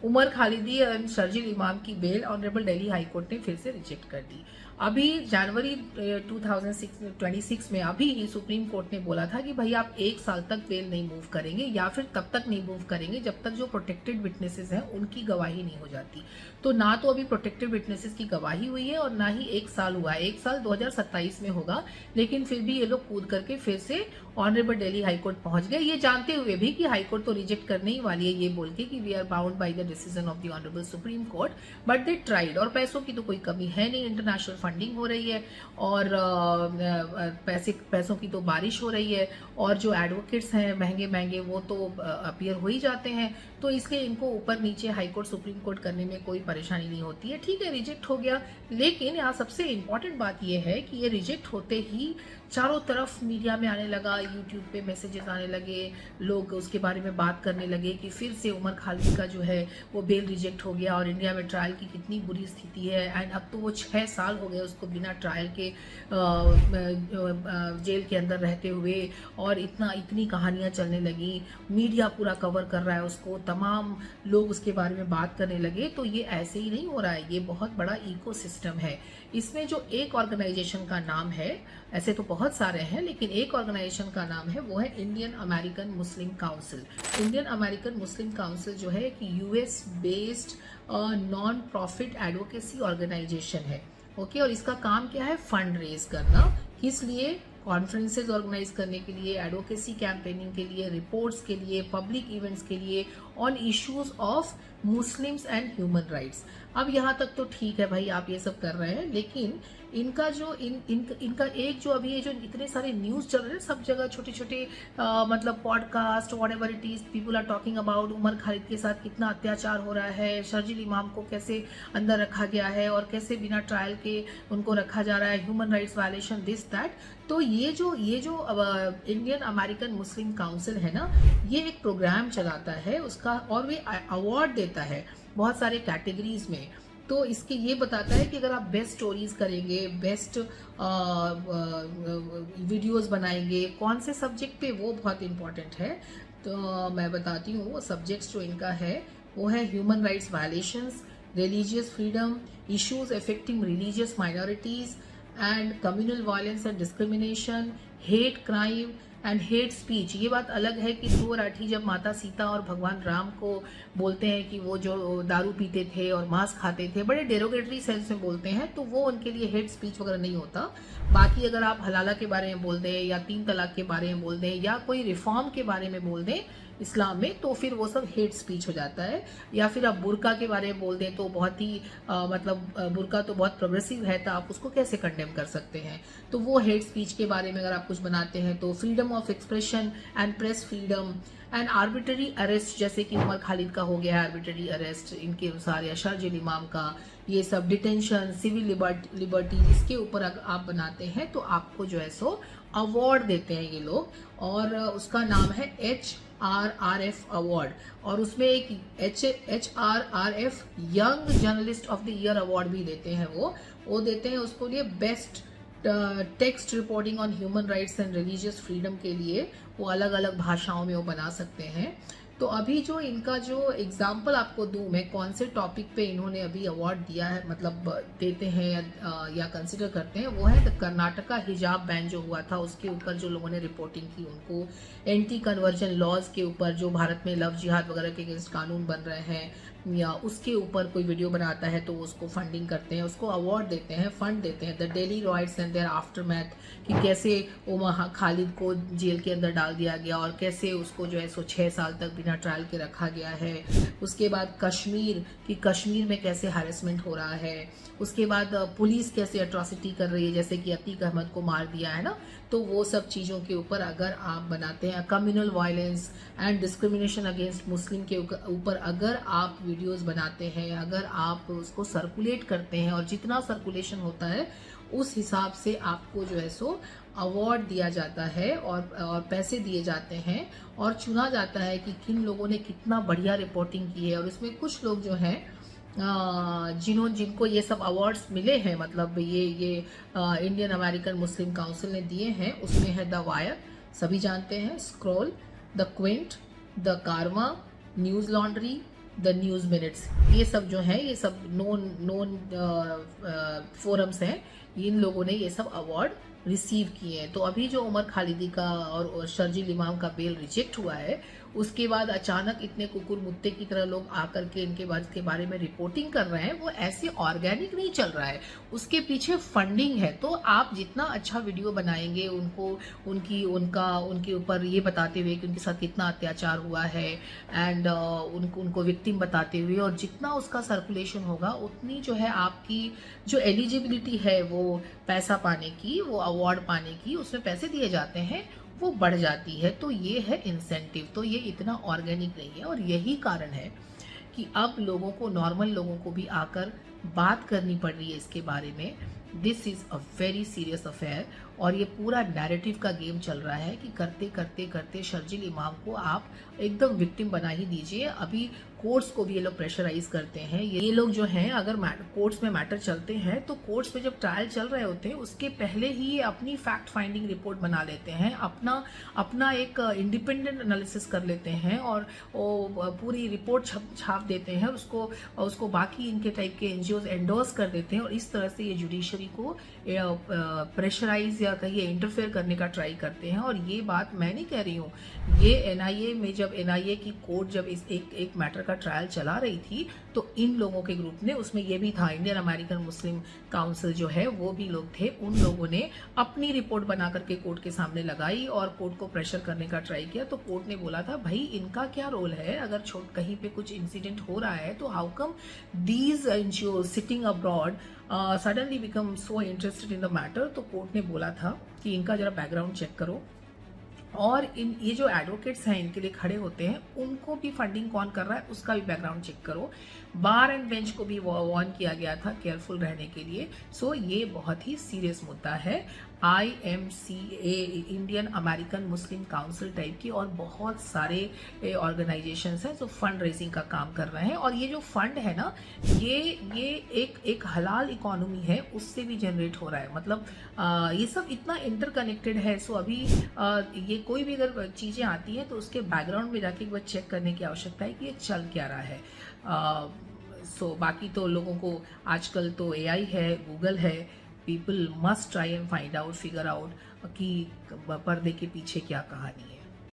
Umar Khalidi and Sharjeel Imam की bail honourable Delhi high court ने फिर से रिजेक्ट कर दी। अभी जनवरी 2026 में अभी ही सुप्रीम कोर्ट ने बोला था कि भाई आप 1 साल तक बेल नहीं मूव करेंगे या फिर तब तक नहीं मूव करेंगे जब तक जो प्रोटेक्टेड विटनेसेस हैं उनकी गवाही नहीं हो जाती। तो ना तो अभी प्रोटेक्टेड विटनेसेस की गवाही हुई है और ना ही 1 साल हुआ है। 1 साल 2027 में होगा, लेकिन फिर भी ये लोग कूद करके फिर से ऑनरेबल दिल्ली हाईकोर्ट पहुंच गए, ये जानते हुए भी कि हाईकोर्ट तो रिजेक्ट करने ही वाली है, ये बोल के कि we are bound by the decision of the honourable Supreme Court, but they tried. और पैसों की तो कोई कमी है नहीं, इंटरनेशनल फंडिंग हो रही है और पैसों की तो बारिश हो रही है, और जो एडवोकेट्स हैं महंगे महंगे वो तो अपीयर हो ही जाते हैं, तो इसलिए इनको ऊपर नीचे हाईकोर्ट सुप्रीम कोर्ट करने में कोई परेशानी नहीं होती है। ठीक है, रिजेक्ट हो गया, लेकिन यहाँ सबसे इम्पोर्टेंट बात यह है कि ये रिजेक्ट होते ही चारों तरफ मीडिया में आने लगा, यूट्यूब पे मैसेजेस आने लगे, लोग उसके बारे में बात करने लगे कि फिर से उमर खालिद का जो है वो बेल रिजेक्ट हो गया और इंडिया में ट्रायल की कितनी बुरी स्थिति है। एंड अब तो वो 6 साल हो गए उसको बिना ट्रायल के जेल के अंदर रहते हुए, और इतनी कहानियां चलने लगी, मीडिया पूरा कवर कर रहा है उसको, तमाम लोग उसके बारे में बात करने लगे। तो ये ऐसे ही नहीं हो रहा है, ये बहुत बड़ा इकोसिस्टम है। इसमें जो एक ऑर्गेनाइजेशन का नाम है, ऐसे तो बहुत सारे हैं लेकिन एक ऑर्गेनाइजेशन का नाम है, वो है Indian American Muslim Council. Indian American Muslim Council जो है कि US based non profit advocacy organisation है। ओके, और इसका काम क्या है? फंड रेज करना, किस लिए? कॉन्फ्रेंसेज ऑर्गेनाइज करने के लिए, एडवोकेसी कैंपेनिंग के लिए, रिपोर्ट्स के लिए, पब्लिक इवेंट्स के लिए, on issues of Muslims and human rights. अब यहाँ तक तो ठीक है भाई, आप ये सब कर रहे हैं, लेकिन इनका जो इनका एक जो अभी ये जो इतने सारे न्यूज चल रहे हैं सब जगह, छोटे छोटे मतलब podcast, whatever it is, people are talking about Umar Khalid के साथ कितना अत्याचार हो रहा है, शर्जील इमाम को कैसे अंदर रखा गया है और कैसे बिना ट्रायल के उनको रखा जा रहा है, human rights violation, this that. तो ये जो इंडियन अमेरिकन मुस्लिम काउंसिल है ना, ये एक प्रोग्राम चलाता है उसका, और वे अवार्ड देता है बहुत सारे कैटेगरीज में। तो इसके ये बताता है कि अगर आप बेस्ट स्टोरीज करेंगे, बेस्ट वीडियोस बनाएंगे, कौन से सब्जेक्ट पे, वो बहुत इंपॉर्टेंट है। तो मैं बताती हूँ वो सब्जेक्ट्स जो इनका है, वो है human rights violations, religious freedom, issues affecting religious minorities and communal violence and discrimination, hate crime and hate speech. ये बात अलग है कि ध्रुव राठी जब माता सीता और भगवान राम को बोलते हैं कि वो जो दारू पीते थे और मांस खाते थे, बड़े डेरोगेटरी सेंस में बोलते हैं, तो वो उनके लिए हेट स्पीच वगैरह नहीं होता। बाकी अगर आप हलाला के बारे में बोल दें या 3 तलाक के बारे में बोल दें या कोई रिफॉर्म के बारे में बोल दें इस्लाम में, तो फिर वो सब हेट स्पीच हो जाता है। या फिर आप बुर्का के बारे में बोल दें तो बहुत ही बुर्का तो बहुत प्रोग्रेसिव है, तो आप उसको कैसे कंडेम कर सकते हैं? तो वो हेट स्पीच के बारे में अगर आप कुछ बनाते हैं तो freedom of expression and press freedom and arbitrary arrest, जैसे कि उमर खालिद का हो गया है आर्बिट्ररी अरेस्ट इनके अनुसार, या शर्जील इमाम का, ये सब डिटेंशन, सिविल लिबर्टी, इसके ऊपर अगर आप बनाते हैं तो आपको जो है सो अवार्ड देते हैं ये लोग, और उसका नाम है HRRF अवार्ड, और उसमें एक HRRF young journalist of the year award भी देते हैं। वो देते हैं उसको लिए best text reporting on human rights and religious freedom के लिए, वो अलग अलग भाषाओं में वो बना सकते हैं। तो अभी जो इनका जो एग्जाम्पल आपको दूं मैं, कौन से टॉपिक पे इन्होंने अभी अवार्ड दिया है, मतलब देते हैं या कंसिडर करते हैं, वो है कर्नाटका हिजाब बैन जो हुआ था उसके ऊपर जो लोगों ने रिपोर्टिंग की उनको, एंटी कन्वर्जन लॉज के ऊपर जो भारत में लव जिहाद वगैरह के अगेंस्ट कानून बन रहे हैं, या उसके ऊपर कोई वीडियो बनाता है तो उसको फंडिंग करते हैं, उसको अवार्ड देते हैं, फंड देते हैं। The Delhi riots and their aftermath, कि कैसे उमर खालिद को जेल के अंदर डाल दिया गया और कैसे उसको जो है सो 6 साल तक बिना ट्रायल के रखा गया है। उसके बाद कश्मीर, कि कश्मीर में कैसे हैरेसमेंट हो रहा है। उसके बाद पुलिस कैसे अट्रॉसिटी कर रही है, जैसे कि अतीक अहमद को मार दिया है ना, तो वो सब चीज़ों के ऊपर अगर आप बनाते हैं, communal violence and discrimination against मुस्लिम के ऊपर अगर आप वीडियोस बनाते हैं, अगर आप उसको सर्कुलेट करते हैं, और जितना सर्कुलेशन होता है उस हिसाब से आपको जो है सो अवार्ड दिया जाता है और पैसे दिए जाते हैं, और चुना जाता है कि किन लोगों ने कितना बढ़िया रिपोर्टिंग की है। और इसमें कुछ लोग जो हैं जिनको ये सब अवार्ड्स मिले हैं, मतलब ये इंडियन अमेरिकन मुस्लिम काउंसिल ने दिए हैं, उसमें है द वायर, सभी जानते हैं, स्क्रॉल, द क्विंट, द कारवा, news laundry, the news minutes, ये सब जो है ये सब नोन नोन फोरम्स हैं, इन लोगों ने ये सब अवार्ड रिसीव किए हैं। तो अभी जो उमर खालिदी का और शर्जील इमाम का बेल रिजेक्ट हुआ है, उसके बाद अचानक इतने कुकुर मुत्ते की तरह लोग आकर के इनके बाद के बारे में रिपोर्टिंग कर रहे हैं, वो ऐसे ऑर्गेनिक नहीं चल रहा है, उसके पीछे फंडिंग है। तो आप जितना अच्छा वीडियो बनाएंगे उनको उनके ऊपर ये बताते हुए कि उनके साथ कितना अत्याचार हुआ है एंड उनको विक्टिम बताते हुए, और जितना उसका सर्कुलेशन होगा उतनी जो है आपकी जो एलिजिबिलिटी है वो पैसा पाने की, वो अवार्ड पाने की, उसमें पैसे दिए जाते हैं, वो बढ़ जाती है। तो ये है इंसेंटिव। तो ये इतना ऑर्गेनिक नहीं है, और यही कारण है कि अब लोगों को, नॉर्मल लोगों को भी आकर बात करनी पड़ रही है इसके बारे में। This is a very serious affair, और ये पूरा नैरेटिव का गेम चल रहा है कि करते करते करते शर्जील इमाम को आप एकदम विक्टिम बना ही दीजिए। अभी कोर्ट्स को भी ये लोग प्रेशराइज करते हैं। ये लोग जो हैं, अगर कोर्ट्स में मैटर चलते हैं तो कोर्ट्स में जब ट्रायल चल रहे होते हैं उसके पहले ही ये अपनी फैक्ट फाइंडिंग रिपोर्ट बना लेते हैं, अपना एक इंडिपेंडेंट एनालिसिस कर लेते हैं, और पूरी रिपोर्ट छाप देते हैं, उसको बाकी इनके टाइप के एनजीओज एंडोर्स कर देते हैं, और इस तरह से ये जुडिशरी को प्रेशराइज या कहिए इंटरफेयर करने का ट्राई करते हैं। और ये बात मैं नहीं कह रही हूँ, ये एनआईए में, जब एनआईए की कोर्ट जब इस एक मैटर का ट्रायल चला रही थी, तो इन लोगों के ग्रुप ने, उसमें ये भी था इंडियन अमेरिकन मुस्लिम काउंसिल जो है, वो भी लोग थे, उन लोगों ने अपनी रिपोर्ट बना करके कोर्ट के सामने लगाई और कोर्ट को प्रेशर करने का ट्राई किया। तो कोर्ट ने बोला था भाई इनका क्या रोल है, अगर कहीं पे कुछ इंसिडेंट हो रहा है तो how come these NGO sitting abroad suddenly become so interested in the matter. तो कोर्ट ने बोला था कि इनका जरा बैकग्राउंड चेक करो, और ये जो एडवोकेट्स हैं इनके लिए खड़े होते हैं, उनको भी फंडिंग कौन कर रहा है उसका भी बैकग्राउंड चेक करो। बार एंड बेंच को भी वार्न किया गया था केयरफुल रहने के लिए। सो ये बहुत ही सीरियस मुद्दा है। IMCA, Indian American Muslim council type की, और बहुत सारे ऑर्गेनाइजेशंस हैं जो फंड रेजिंग का काम कर रहे हैं, और ये जो फंड है ना, ये एक हलाल इकोनॉमी है, उससे भी जनरेट हो रहा है। मतलब ये सब इतना इंटरकनेक्टेड है। सो अभी ये कोई भी अगर चीज़ें आती हैं तो उसके बैकग्राउंड में जाके एक बार चेक करने की आवश्यकता है कि ये चल क्या रहा है। बाकी तो लोगों को आजकल तो AI है, गूगल है, people must try and find out, figure out कि पर्दे के पीछे क्या कहानी है।